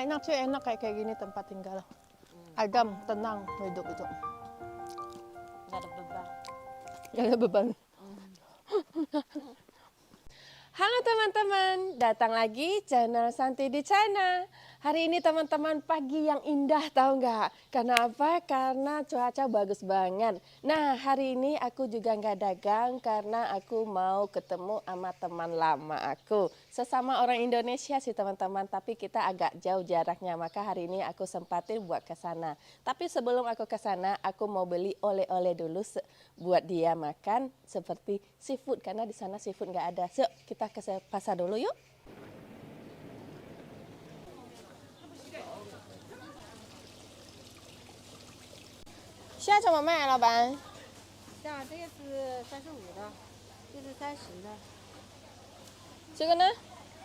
Enak sih, enak kayak gini tempat tinggal. Adem, tenang hidup itu. Nggak ada beban. Gak ada beban. Halo teman-teman, datang lagi channel Santi di China. Hari ini teman-teman pagi yang indah, tahu nggak? Karena apa? Karena cuaca bagus banget. Nah, hari ini aku juga nggak dagang karena aku mau ketemu sama teman lama aku. Sesama orang Indonesia sih teman-teman, tapi kita agak jauh jaraknya. Maka hari ini aku sempatin buat ke sana. Tapi sebelum aku ke sana, aku mau beli oleh-oleh dulu buat dia makan seperti seafood karena di sana seafood nggak ada. So, kita ke pasar dulu yuk. 现在怎么卖，老板？像这个是35的，这是30的，这个呢？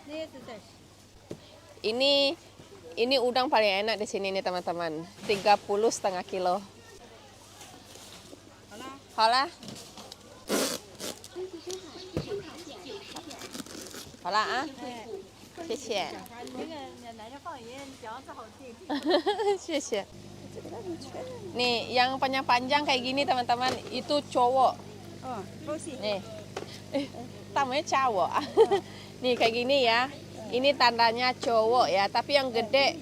那个是30。 Ini udang paling enak di sini nih teman-teman. 30,5 kilo. 好了，好啦，好啦啊，哎，谢谢，那个奶奶放盐，饺子好定。谢谢。Nih, yang panjang-panjang kayak gini teman-teman, itu cowok. 嗯，高兴。 Nih, namanya cowok. Nih kayak gini ya. Ini tandanya cowok ya, tapi yang gede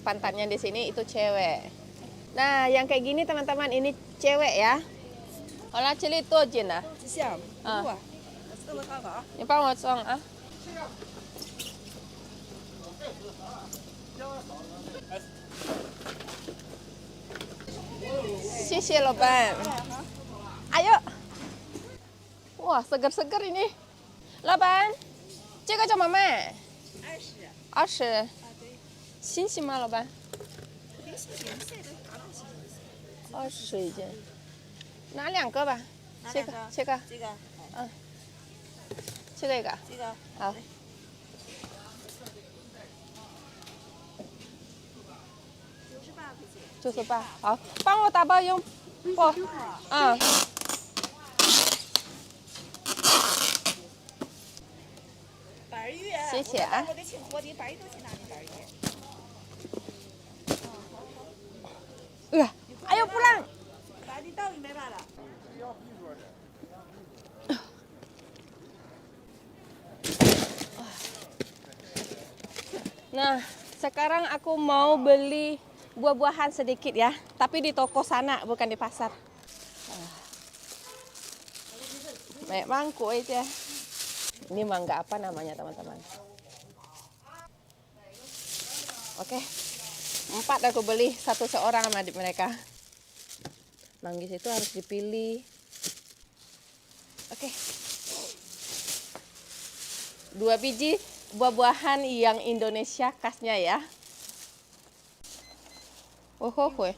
pantatnya di sini itu cewek. Nah, yang kayak gini teman-teman ini cewek ya. Hola, cili itu aja nah. 像，啊不啊，这么看好。你帮我装啊。谢谢老板。Ayo. Wah, segar-segar ini. 老板，这个怎么卖20。 ？20。新鲜吗，老板挺新鲜，晒的大大新鲜。 ？20一斤。拿2个吧。拿这个两个，这个这个，这个一个。这个，好。98，好，帮我打包用不？嗯。板鱼。谢谢啊我得请活的，板鱼都去拿的板鱼。ayo pulang. 把你刀鱼买完了。 Nah, sekarang aku mau beli buah-buahan sedikit ya, tapi di toko sana bukan di pasar. Banyak mangkuk aja. Ini mangga apa namanya teman-teman? Oke, 4 aku beli, 1 seorang sama adik mereka. Manggis itu harus dipilih. Oke. 2 biji buah-buahan yang Indonesia khasnya ya. Oh, 95.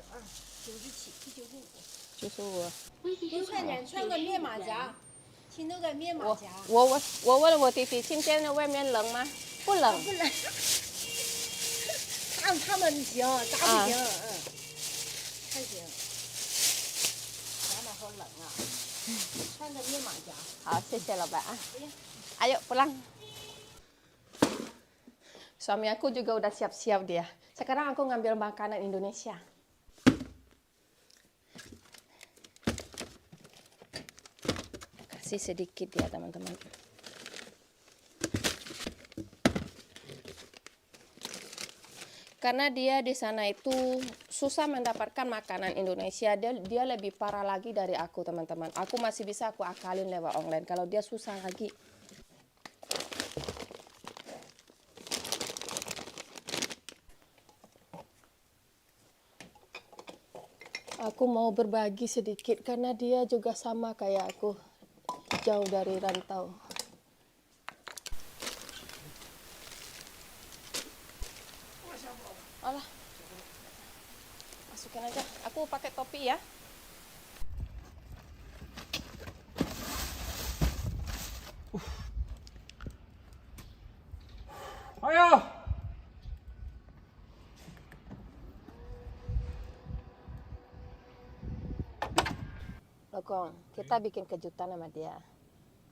你快点穿个面马甲，请那个面马甲。我问我弟弟，今天的外面冷吗？不冷。不冷。他们行，咱不行，还行。咱们好冷啊，穿个面马甲。好，谢谢老板啊。Ayo pulang. Suami aku juga udah siap-siap dia. Sekarang aku ngambil makanan Indonesia. Kasih sedikit ya teman-teman. Karena dia di sana itu susah mendapatkan makanan Indonesia. Dia lebih parah lagi dari aku teman-teman. Aku masih bisa aku akalin lewat online. Kalau dia susah lagi. Aku mau berbagi sedikit karena dia juga sama kayak aku, jauh dari rantau. Alah, masukin aja. Aku pakai topi ya. Ayo. Lokong, kita bikin kejutan sama dia.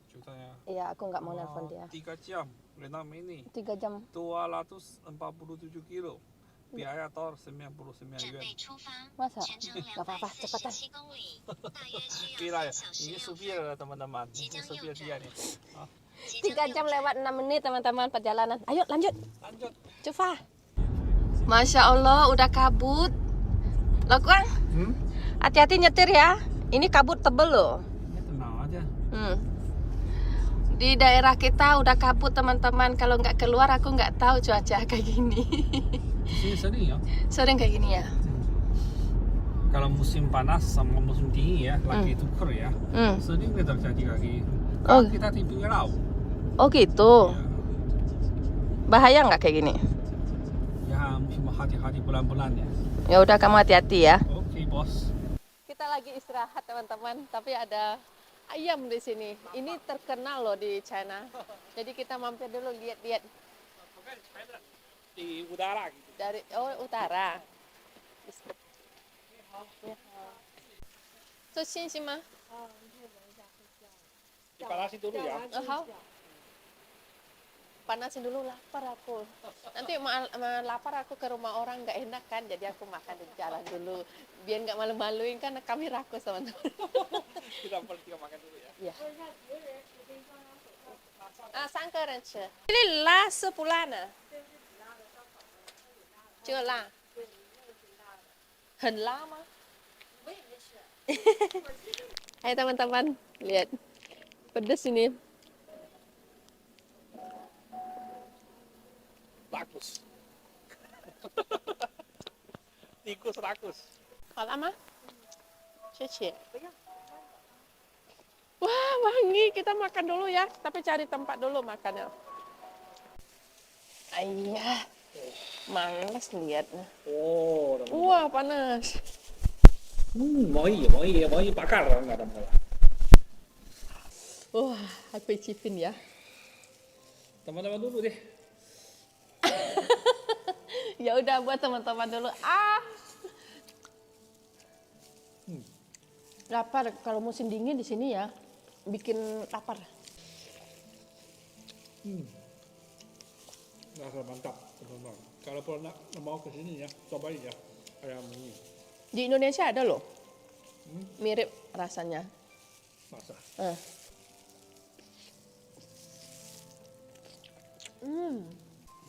Kejutannya. Iya, aku nggak mau nelpon dia. 3 jam, Renam ini. 3 jam. 247 kilo. biaya tol 99 元。 Masa? Gak apa-apa, cepetan. Gila ya, ini supir teman-teman. Ini supir dia nih. 3 jam lewat 6 menit teman-teman perjalanan. Ayo lanjut. Lanjut. Coba. Masya Allah udah kabut. Loh Kuang, hati-hati nyetir ya. Ini kabut tebel loh. Ini tenang aja. Di daerah kita udah kabut teman-teman. Kalau nggak keluar aku nggak tahu cuaca kayak gini. Sini sering ya. Sering kayak gini ya. Kalau musim panas sama musim dingin ya, lagi tuker ya. Sering terjadi kayak gini. Oh. Kita di pinggir laut. Oh gitu. Ya. Bahaya nggak kayak gini? Ya, mesti hati-hati pelan-pelan ya. Ya udah kamu hati-hati ya. Oke, bos. Kita lagi istirahat teman-teman, tapi ada ayam di sini. Ini terkenal loh di China. Jadi kita mampir dulu lihat-lihat Di udara gitu. dari utara. So mah. Dipanasin dulu ya. Panasin dulu, lapar aku. Nanti lapar aku ke rumah orang nggak enak kan, jadi aku makan di jalan dulu. Biar nggak malu-maluin kan kami rakus teman-teman. Kita pergi makan dulu ya. Iya. 3个人吃。这里辣是不辣呢？这个辣。很辣吗？ Hai teman-teman, lihat. Pedas ini. Rakus. Tikus rakus. Kalau mah? Cece. Wah, wangi. Kita makan dulu ya. Tapi cari tempat dulu makannya. Ayah. Malas lihatnya. Oh, Wah, panas. mau bakar nggak ada masalah. Wah, aku icipin ya. Teman-teman dulu deh. Ya udah buat teman-teman dulu. Lapar kalau musim dingin di sini ya, bikin lapar. Rasa mantap, teman-teman. Kalau pernah mau ke sini ya, cobain ya ayam ini. Di Indonesia ada loh, mirip rasanya. Masa?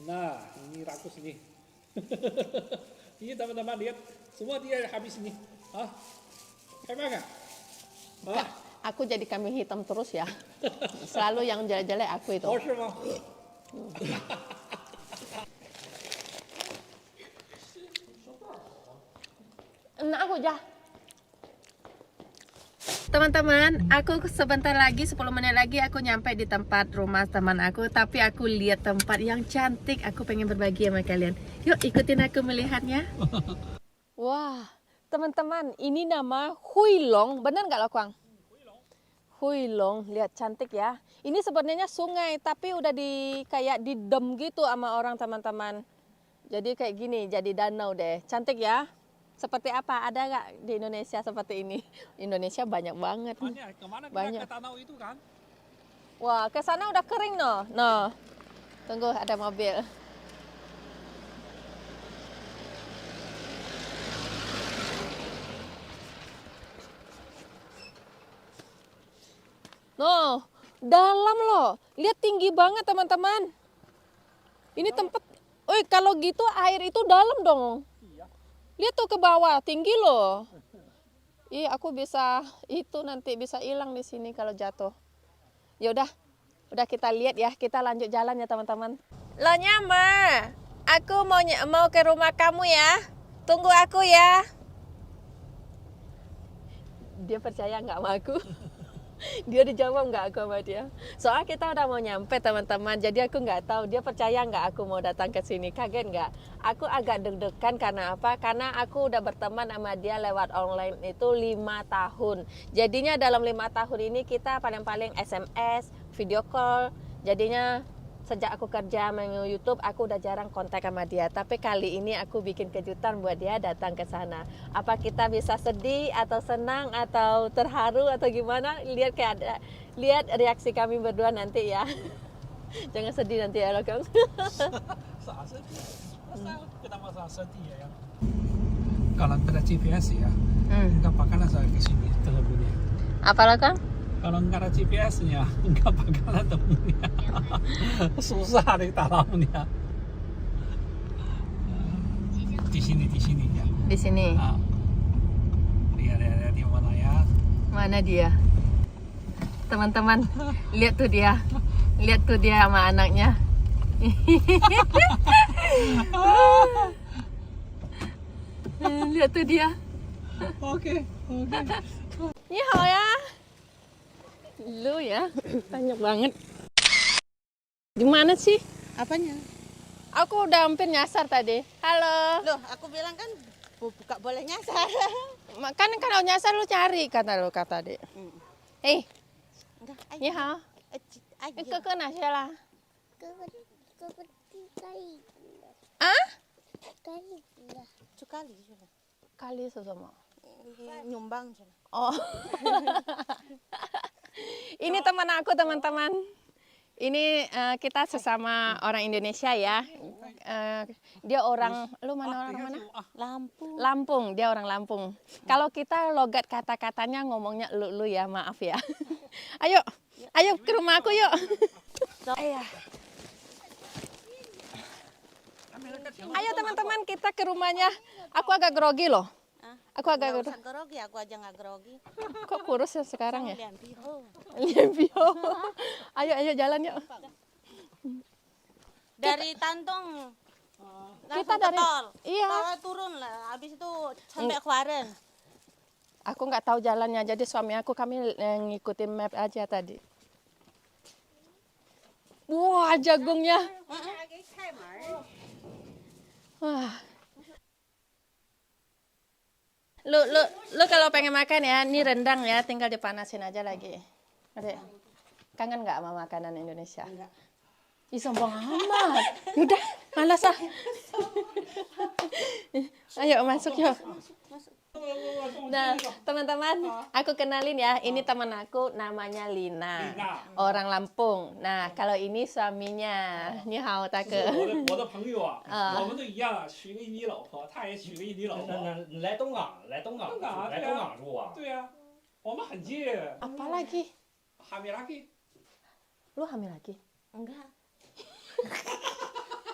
Nah, ini rakus ini. Ini teman-teman lihat, semua dia habis ini. Hebat nggak? Aku jadi kambing hitam terus ya. Selalu yang jelek-jelek aku itu. Oh, sure. Enak aku jah. Teman-teman, aku sebentar lagi 10 menit lagi aku nyampe di tempat rumah teman aku. Tapi aku lihat tempat yang cantik. Aku pengen berbagi sama kalian. Yuk ikutin aku melihatnya. Wah, teman-teman, ini nama Huilong. Benar nggak loh, Kuang? Huilong, lihat cantik ya. Ini sebenarnya sungai, tapi udah kayak didem gitu sama orang teman-teman. Jadi kayak gini, jadi danau deh. Cantik ya. Seperti apa? Ada nggak di Indonesia seperti ini? Indonesia banyak banget. Banyak. Kemana kita Banyak. ke danau itu kan? Wah, ke sana udah kering no. No. Tunggu, ada mobil. No, dalam loh. Lihat tinggi banget teman-teman. Ini tempat. Kalau gitu air itu dalam dong. Lihat tuh ke bawah, tinggi loh. Ih, aku bisa nanti bisa hilang di sini kalau jatuh. Ya udah kita lihat ya, kita lanjut jalan ya teman-teman. Lo nyamar, aku mau ke rumah kamu ya. Tunggu aku ya. Dia percaya nggak sama aku? Dia dijawab nggak aku sama dia? Soalnya kita udah mau nyampe teman-teman, jadi aku nggak tahu dia percaya nggak aku mau datang ke sini. Kaget nggak? Aku agak deg-degan karena apa? Karena aku udah berteman sama dia lewat online itu 5 tahun. Jadinya dalam 5 tahun ini kita paling-paling SMS, video call. Jadinya sejak aku kerja dengan YouTube, aku udah jarang kontak sama dia. Tapi kali ini aku bikin kejutan buat dia datang ke sana. Apa kita bisa sedih atau senang atau terharu atau gimana? Lihat reaksi kami berdua nanti ya. Jangan sedih nanti ya, Kang. kita masalah sedih ya. Kalau nggak ada GPS ya, Hmm. nggak bakalan saya ke sini temunya. Apalah Kang? Kalau nggak ada GPS-nya, nggak bakalan temunya. Susah di dalamnya. Di sini ya. Di sini. Ah. Lihat di mana ya? Mana dia? Teman-teman, lihat tuh dia. Lihat tuh dia sama anaknya. Lihat tuh dia. Oke. Ni hao ya. Lu ya, banyak banget. Di mana sih? Apanya? Aku udah hampir nyasar tadi. Halo. Loh, aku bilang kan buka boleh nyasar. Kan kalau nyasar lu cari kata Dek. Hei, Enggak, ni hao. aja. Ke na siya lah. 哥哥可以 Ah? 可以的。 Cukali sudah. Kali sesama. Nyumbang sudah. Oh. Ini teman aku, teman-teman. Ini kita sesama orang Indonesia ya. Dia orang, lu mana orang mana? Lampung. Lampung, dia orang Lampung. Kalau kita logat kata-katanya ngomongnya lu ya, maaf ya. Ayo ke rumah aku yuk. Ayo teman-teman, kita ke rumahnya. Aku agak grogi loh. Aku agak Nggak usah grogi, aku aja nggak grogi. Kok kurus ya sekarang ya? Lian piho. Limpio. Ayo jalan yuk. Dari Tantong. Kita Langsung ke dari- tol. iya. Tol turun lah, habis itu sampai Kuaren. Aku nggak tahu jalannya, jadi suami aku kami ngikutin map aja tadi. Wah, jagungnya. Wah. Lu kalau pengen makan ya, ini rendang ya, tinggal dipanasin aja lagi. Adek, kangen nggak sama makanan Indonesia? Ih, sombong amat. Udah, malas ah. Ayo masuk yuk. Nah, teman-teman, aku kenalin ya. Ini teman aku, namanya Lina. Orang Lampung. Nah, kalau ini suaminya. Ni hao, take. 我的朋友啊，我们都一样，娶个印尼老婆，他也娶个印尼老婆。你来东港，来东港住啊？对呀，我们很近。 Apa lagi? Hamil lagi? Lu hamil lagi? Enggak.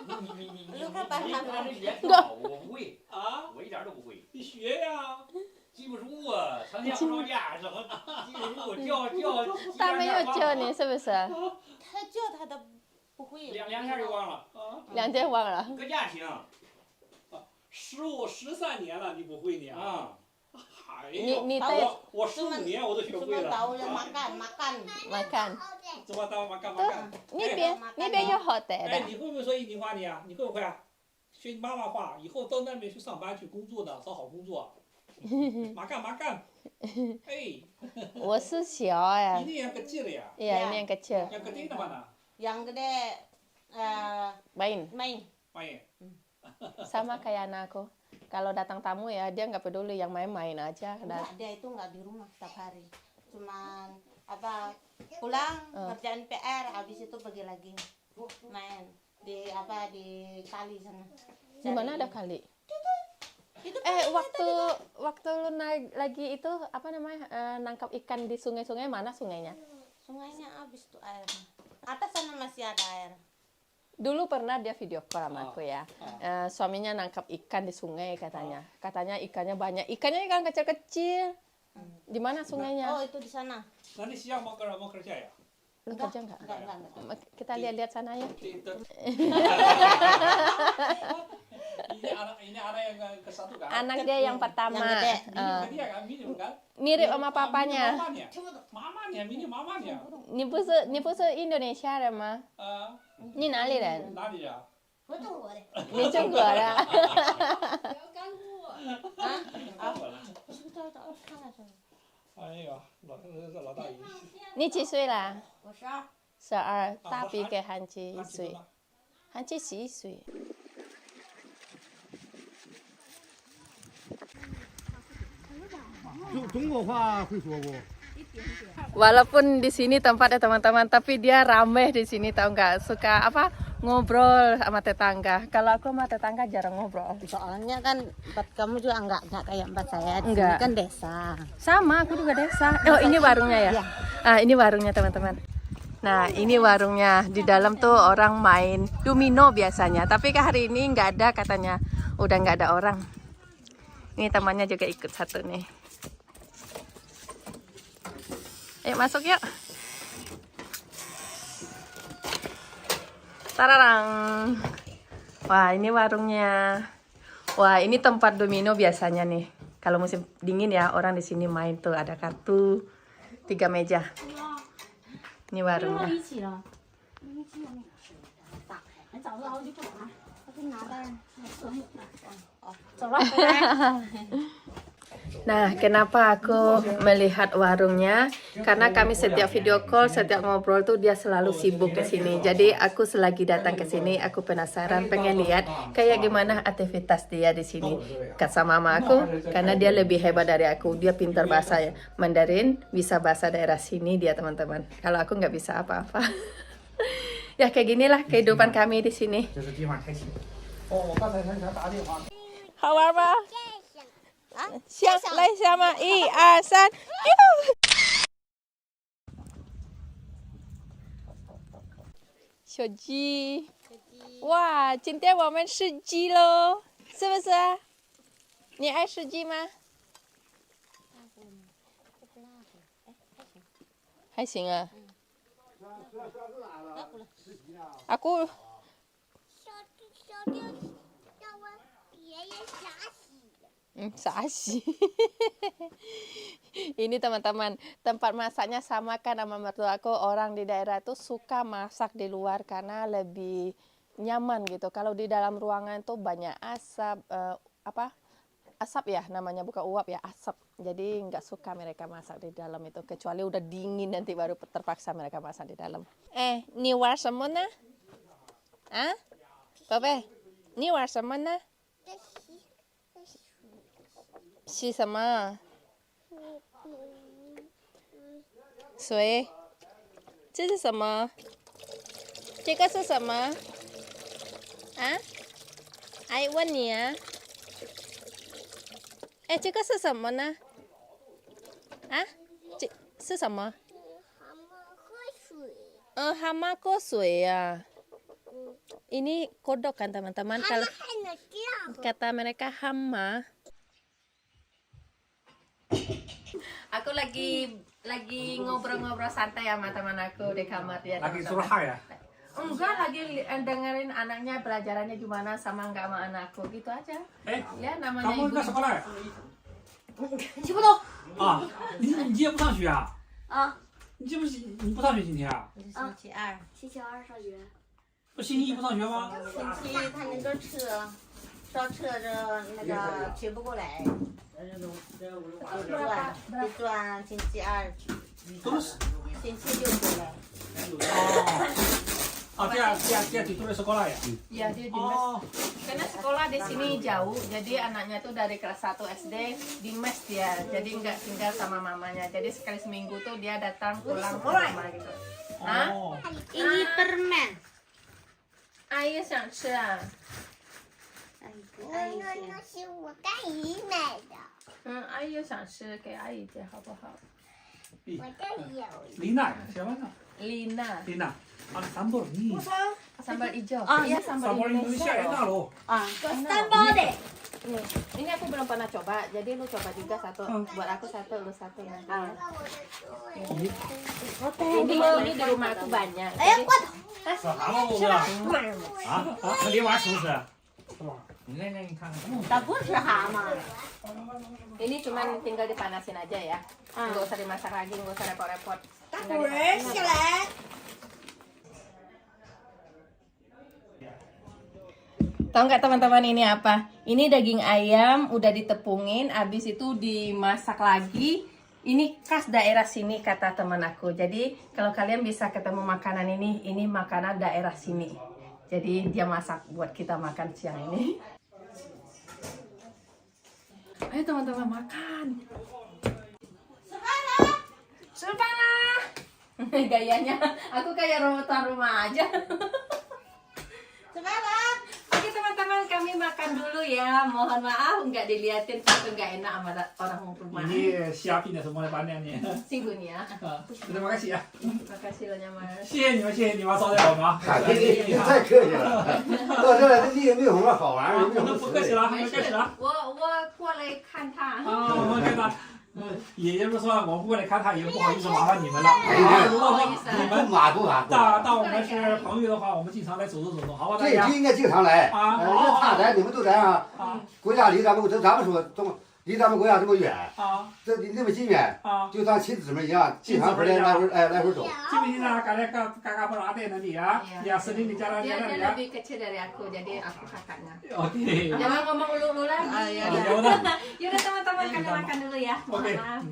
你 Lu kan paham. 他这语言挺好，我不会，啊，我一点都不会。你学呀。记不住啊，成天不着家，怎么记不住？叫他没有救你，是不是？他叫他都不会。两下就忘了，两天忘了。搁家行15、13年了，你不会呢？啊。哎呦，你我15年我都学 Cuma 会了。 tahu yang makan. makan. 怎么当makan Tuh, makan？ ni边有好的哎，你会不会说印尼话你啊？你会不会啊？学你妈妈话，以后到那边去上班去工作的，找好工作。makan。哎，我是小呀 ini yang kecil ya？ iya ini yang kecil yang gede di mana？ Yang gede main main. main。 sama kayak anakku kalau datang tamu ya dia nggak peduli yang main-main aja Enggak, dia itu nggak di rumah setiap hari. Cuman pulang kerjaan PR, habis itu pergi lagi main di kali sana. di mana ada kali Itu waktu lu naik lagi itu apa namanya nangkap ikan di sungai-sungai, mana sungainya? sungainya habis tuh air. Atas sana masih ada air. Dulu pernah dia video call sama aku ya. Suaminya nangkap ikan di sungai katanya. Katanya ikannya banyak. Ikannya ikan kecil-kecil. Di mana sungainya? Oh, itu di sana. Nanti siang mau kerja ya? Lu kerja nggak? Enggak. Kita lihat-lihat sana ya. Ini anak yang ke satu kan? Anak dia yang pertama. Yang gede. Dia kan minum kan? Mirip sama papanya. Mamanya, minum mamanya. 你不是印度尼西亚人吗？你哪里人？哪里人？我中国的。你中国的。哎呀，老大爷。你几岁啦？我12。 12，大比给韩基1岁，韩基11岁。中国话会说不？ Walaupun di sini tempatnya teman-teman, tapi dia ramai di sini tahu nggak? Suka apa? ngobrol sama tetangga. Kalau aku sama tetangga jarang ngobrol. Soalnya kan tempat kamu juga enggak kayak tempat saya. Di sini Enggak. kan desa. Sama, aku juga desa. Oh, ini warungnya ya? Iya. Ah, ini warungnya teman-teman. Nah, ini warungnya. Di dalam tuh orang main domino biasanya. Tapi hari ini nggak ada katanya. Udah nggak ada orang. Ini temannya juga ikut satu nih. Ayo masuk yuk. Tararang. Wah, ini warungnya. Wah, ini tempat domino biasanya nih. Kalau musim dingin ya, orang di sini main tuh ada kartu, 3 meja. Ini warungnya. Nah, kenapa aku melihat warungnya? Karena kami setiap video call, setiap ngobrol tuh dia selalu sibuk ke sini. Jadi aku selagi datang ke sini, aku penasaran, pengen lihat kayak gimana aktivitas dia di sini. Kata mama aku, karena dia lebih hebat dari aku. Dia pintar bahasa Mandarin, bisa bahasa daerah sini dia teman-teman. Kalau aku nggak bisa apa-apa. Ya kayak ginilah kehidupan kami di sini. 这是地方开启。哦，我刚才打电话。好玩吗？啊，香，来香吗？1、2、3，小鸡，哇，今天我们吃鸡喽，是不是？你爱吃鸡吗？还行啊。Aku 小弟让我爷爷杀死。 Sasi. Ini teman-teman, tempat masaknya sama kan sama mertuaku. Orang di daerah itu suka masak di luar karena lebih nyaman gitu. Kalau di dalam ruangan itu banyak asap, asap ya namanya, bukan uap ya, asap. Jadi nggak suka mereka masak di dalam itu. Kecuali udah dingin nanti baru terpaksa mereka masak di dalam. Ni war什么呢? Ah? 宝贝，你玩什么呢？是什么？水？这是什么？这个是什么？啊？阿姨问你啊。哎，这个是什么呢？啊？这是什么？蛤蟆喝水。蛤蟆喝水呀。Ini kodok kan teman-teman. Kalau 还能这样喝。 kata mereka hama. Aku lagi ngobrol-ngobrol santai sama teman aku di kamar dia. Lagi teman-teman. curhat ya? Enggak, lagi dengerin anaknya pelajarannya gimana sama enggak sama anakku gitu aja. Ya namanya kamu ibu. enggak sekolah ya? 记不懂。啊，你也不上学啊？啊，你不上学今天啊？星期二，星期二上学。不星期一不上学吗？星期一他那个车，烧车这那个取不过来，得转星期二，都是星期六回来。哦，dia tidur di sekolah ya? Ya dia di mes. Oh, Karena sekolah di sini jauh, jadi anaknya tuh dari kelas 1 SD di mes dia. Jadi nggak tinggal sama mamanya. Jadi sekali seminggu tuh dia datang pulang ke rumah gitu. Hah? oh. ini permen。 Ayah 想吃啊。那是我大姨买的，阿姨想吃，给阿姨姐好不好我这有。 Lina ya? Siapa nak? ？Lina, Lina. Ah, sambal ni. sambal hijau. Ah, Iya sambal Sambal Indonesia Indonesia. enak loh. 啊， Enak. Nih, ini aku belum pernah coba, jadi lu coba juga satu. Buat aku satu, lu satu nanti. Ya. Ini di rumah aku banyak. Jadi, 是蛤蟆不是？啊，你玩是不是？你那你看看。它不是蛤蟆。 ini cuma tinggal dipanasin aja ya. Nggak usah dimasak lagi, nggak usah repot-repot. Tahu nggak teman-teman ini apa? Ini daging ayam udah ditepungin, habis itu dimasak lagi. Ini khas daerah sini kata teman aku. Jadi kalau kalian bisa ketemu makanan ini makanan daerah sini. Jadi dia masak buat kita makan siang ini. Ayo teman-teman makan. Subhanallah. Gayanya aku kayak robotan rumah aja. Semangat. Oke teman-teman, kami makan dulu ya. Mohon maaf nggak diliatin foto nggak enak sama orang rumah. Ini siapin ya semuanya panen nih. Singgung ya. Terima kasih ya. Makasih loh Mas. 谢谢你们招待我们啊。你太客气了，到这来这地没有什么好玩儿，没有什么不客气了，不客气了。我过来看他。啊，我们看他。爷爷们说我过来看他，也不好意思麻烦你们了。如果说你们不马不马。当我们是朋友的话，我们经常来走动走动，好吧？大家这就应该经常来。啊人家大宅你们都这样，国家离咱们说离咱们国家这么远，啊这离那么近远，啊，就当亲姊妹一样，经常回来来回走。基本上kakak beradik nanti ya, ya sering di jalan-jalan Dia ya. lebih kecil dari aku, jadi aku kakaknya. Oke. Jangan ngomong ulu-ulu lagi. Ya udah. Yaudah teman-teman, kami makan dulu ya. Oke. Maaf.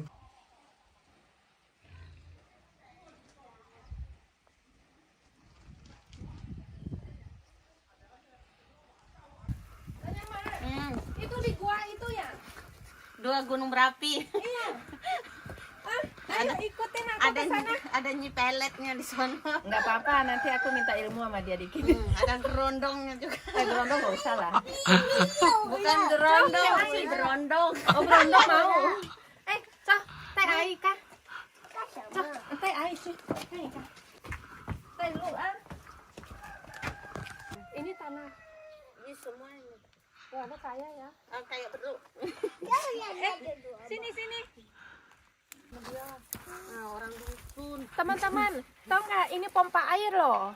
Itu di gua itu ya? 2 gunung berapi. Ayo ikutin aku ke sana. Ada nyi peletnya di sana. Nggak apa-apa, nanti aku minta ilmu sama dia dikit. Ada gerondongnya juga. Gerondong nggak usah lah. Bukan gerondong, asli gerondong. Oh, gerondong mau. Cho, tay ai kah? Cho, tay ai sih? Tay kah? Tay lu ah. Ini tanah. Ini semua ini. Wah, ada kaya ya. Kayak beruk. Sini sini. Nah, orang dusun. Teman-teman, tau nggak ini pompa air loh.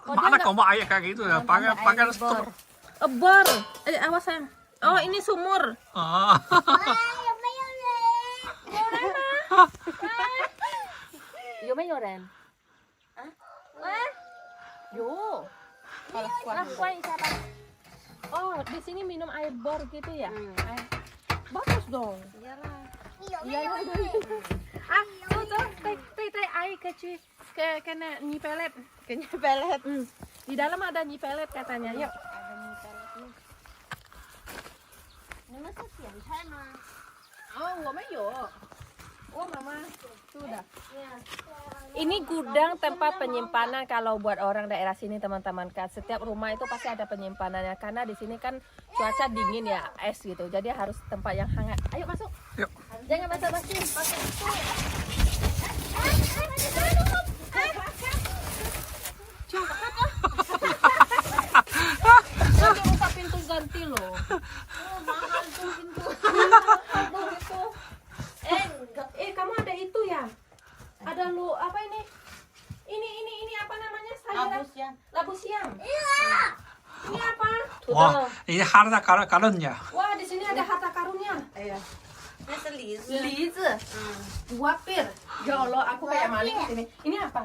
Mana kamu air kayak gitu ya? Pakai stop. Bor. Awas sayang. Oh, ini sumur. Ah. Yo mấy vô đèn? Yo. Quay siapa? Oh, di sini minum air bor gitu ya? Bagus dong. Iyalah. Iya. Tuh, tay air kecil kena nyi pelet. Kayaknya pelet. Di dalam ada nyi pelet katanya. Yuk. Ada nyi pelet nih. Ini masih siang sana. Oh, 我们有. Oh, mama, sudah. Ini gudang tempat penyimpanan kalau buat orang daerah sini teman-teman kan. Setiap rumah itu pasti ada penyimpanannya karena di sini kan cuaca dingin ya, es gitu. Jadi harus tempat yang hangat. Ayo masuk. Yuk. Jangan basa-basi, pakai itu. Nanti buka pintu ganti loh. Oh, mahal tuh pintu. Kamu ada itu ya? Ada lu apa ini? Ini apa namanya? Sayuran Habis ya. labu siam. Ini apa? Wah, ini harta karunnya. Wah, di sini ada harta karunnya. Iya. Ini selis. Lizi, buah pir. Ya Allah, aku kayak maling di sini. Ini apa?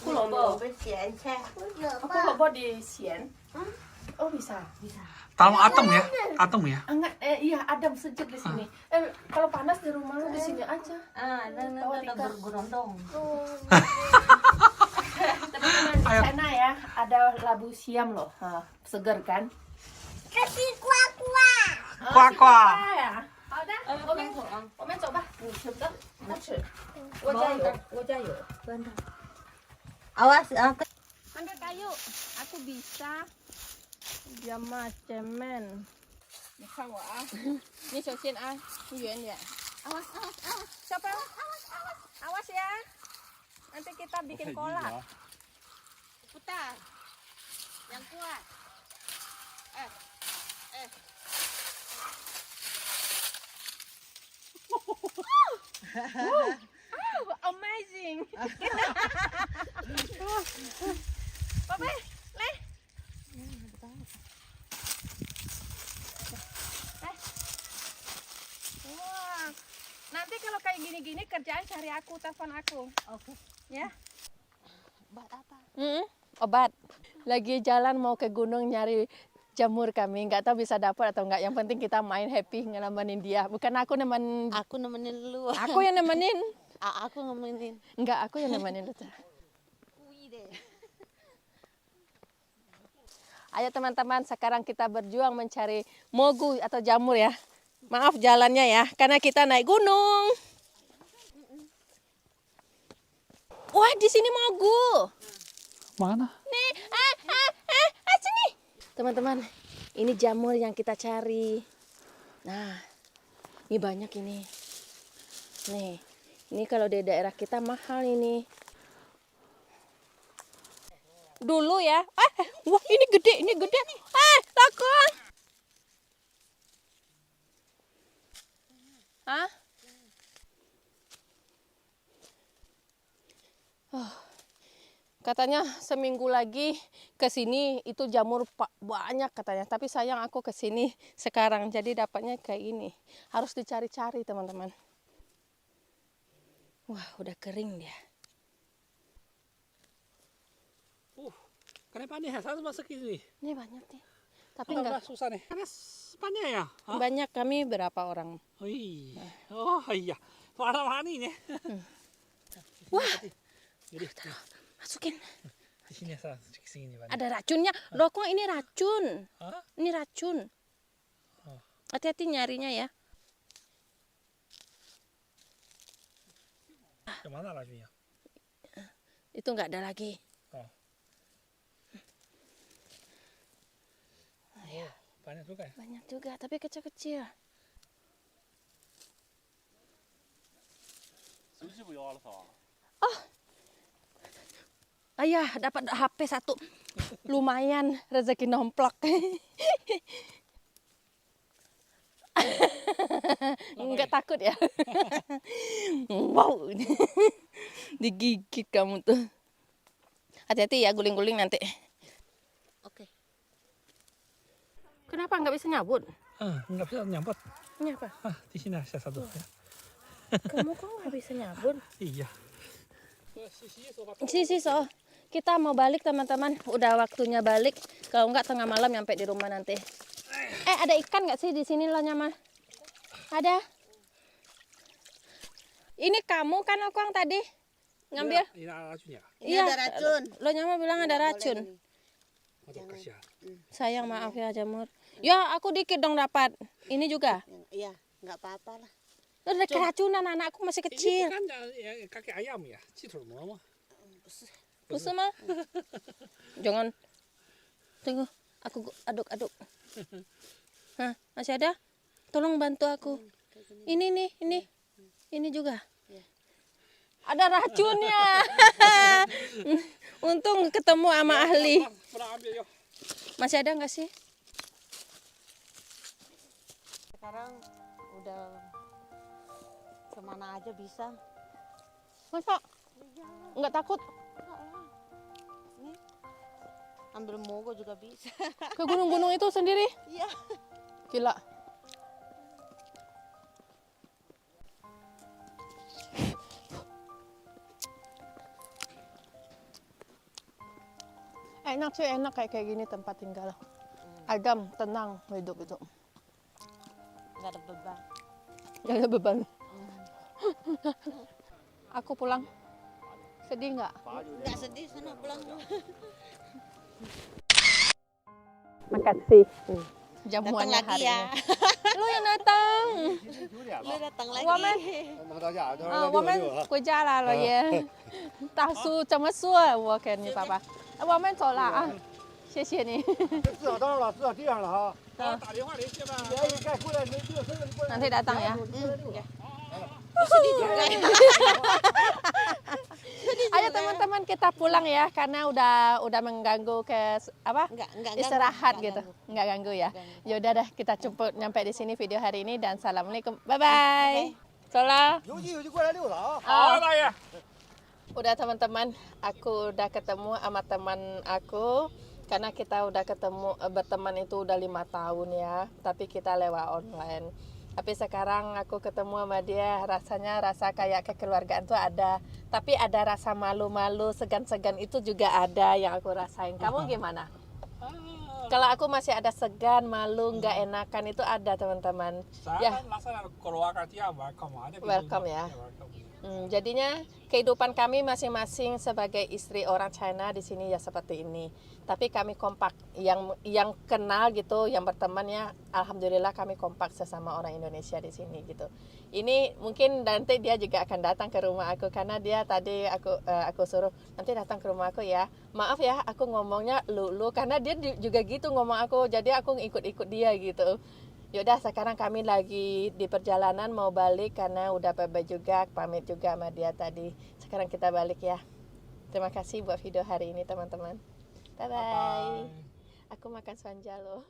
Kulobo. Besian ceh. Kulobo di Sien. Oh bisa. Tahu atom ya? Enggak, iya adem sejuk di sini. Kalau panas di rumah lu di sini aja. Dan ada bergerondong. Teman-teman di sana ya ada labu siam loh, seger kan? Kasih kuah-kuah. Kuah-kuah. Ada. 我们走吧，你吃不到，他吃。我加油，我加油。 Awas, Ambil kayu, aku bisa. Dia macemen. Ni看我啊，你首先啊，你远点。Awas, siapa? Awas ya. Nanti kita bikin kolak. putar. Yang kuat. Amazing. Pape, leh. Wah, nanti kalau kayak gini-gini kerjaan cari aku, telepon aku. Oke. Ya. Obat apa? Obat. Lagi jalan mau ke gunung nyari jamur kami. Nggak tahu bisa dapat atau nggak. Yang penting kita main happy nemenin dia. Bukan aku nemenin. Aku nemenin lu. Aku yang nemenin. Aku nemenin. Enggak, aku yang nemenin lu. Wih deh. Ayo teman-teman, sekarang kita berjuang mencari mogu atau jamur ya. Maaf jalannya ya, karena kita naik gunung. Wah, di sini mogu. Mana? Nih, sini. Teman-teman, ini jamur yang kita cari. Nah, ini banyak ini. Nih, ini kalau di daerah kita mahal ini. Dulu ya. Wah ini gede, ini gede. Takut. Hah? Katanya seminggu lagi ke sini itu jamur banyak katanya. Tapi sayang aku ke sini sekarang jadi dapatnya kayak ini. Harus dicari-cari teman-teman. Wah udah kering dia. Kenapa nih? Satu masuk ini. Ini banyak nih. Tapi Enggak enggak susah nih. Karena banyak ya. banyak, kami berapa orang. Oh iya. Warna-warna ini. Wah. Jadi Masukin. di sini di sini banyak. Ada racunnya. Loh kok ini racun? Hah? Ini racun. Hati-hati nyarinya ya. Mana racunnya? Itu enggak ada lagi. Banyak juga ya. Banyak juga, tapi kecil-kecil. Ayah dapat HP satu. Lumayan rezeki nomplok. Enggak takut ya? Wow. Digigit kamu tuh. Hati-hati ya guling-guling nanti. Oke. Kenapa nggak bisa nyabut? Nggak bisa nyambut. Ini apa? Di sini ada satu. Kamu kok nggak bisa nyabut? Iya. Sisi so, kita mau balik teman-teman. Udah waktunya balik. Kalau nggak tengah malam nyampe di rumah nanti. Ada ikan nggak sih di sini lo Nyama? Ada. Ini kamu kan aku yang tadi ngambil? Ini ada racunnya. Ini ada racun. Lo Nyama bilang ada racun. Aduh kasihan. Sayang maaf ya jamur. Ya aku dikit dong dapat. Ini juga. Iya, nggak apa-apa lah. Udah keracunan anakku masih Ini kecil. bukan kaki ayam ya? Citur mama. Busuk mah. Jangan. Tunggu, aku aduk-aduk. Hah, masih ada? Tolong bantu aku. Ini nih, ini. Ini juga. Ada racunnya. Untung ketemu sama ahli. Pernah ambil yuk. Masih ada nggak sih? Sekarang udah kemana aja bisa. Masa? Nggak takut? Nih, ambil mogo juga bisa. Ke gunung-gunung itu sendiri? Iya. Gila. Enak sih, enak kayak gini tempat tinggal. Adem, tenang hidup itu. Nggak ada beban. Gak ada beban. Aku pulang. Sedih nggak? Nggak sedih, sana pulang. Makasih. Datang Jamuannya lagi hari ya. ini. Lu yang datang. Lu datang lagi. 我们我们回家来了耶。大叔怎么说？我给你爸爸。我们走了啊，谢谢你。知道到了，知道地上了哈。打电话联系吧。该过来，这个事儿过来。 Nanti datang ya. Ayo teman-teman kita pulang ya karena udah mengganggu ke apa? Enggak Istirahat ganggu, gitu. enggak Nggak ganggu ya. Ya udah dah kita jemput nyampe di sini video hari ini dan assalamualaikum. Bye bye. Sola. 有机有就过来溜达啊。好，大爷。 Udah teman-teman, aku udah ketemu sama teman aku karena kita udah ketemu berteman itu udah 5 tahun ya, tapi kita lewat online. Tapi sekarang aku ketemu sama dia, rasanya rasa kayak kekeluargaan tuh ada, tapi ada rasa malu-malu, segan-segan itu juga ada yang aku rasain. Kamu gimana? Kalau aku masih ada segan, malu, nggak enakan itu ada teman-teman. Saya Ya. kan rasa keluarga dia welcome aja. Welcome ya. Welcome. Jadinya kehidupan kami masing-masing sebagai istri orang China di sini ya seperti ini. Tapi kami kompak, yang kenal gitu, yang berteman ya, alhamdulillah kami kompak sesama orang Indonesia di sini gitu. Ini mungkin nanti dia juga akan datang ke rumah aku karena dia tadi aku suruh nanti datang ke rumah aku ya. Maaf ya, aku ngomongnya lu karena dia juga gitu ngomong aku, jadi aku ikut-ikut dia gitu. Yaudah sekarang kami lagi di perjalanan mau balik karena udah bye-bye juga, pamit juga sama dia tadi. Sekarang kita balik ya. Terima kasih buat video hari ini teman-teman. Bye-bye. Aku makan swanjalo.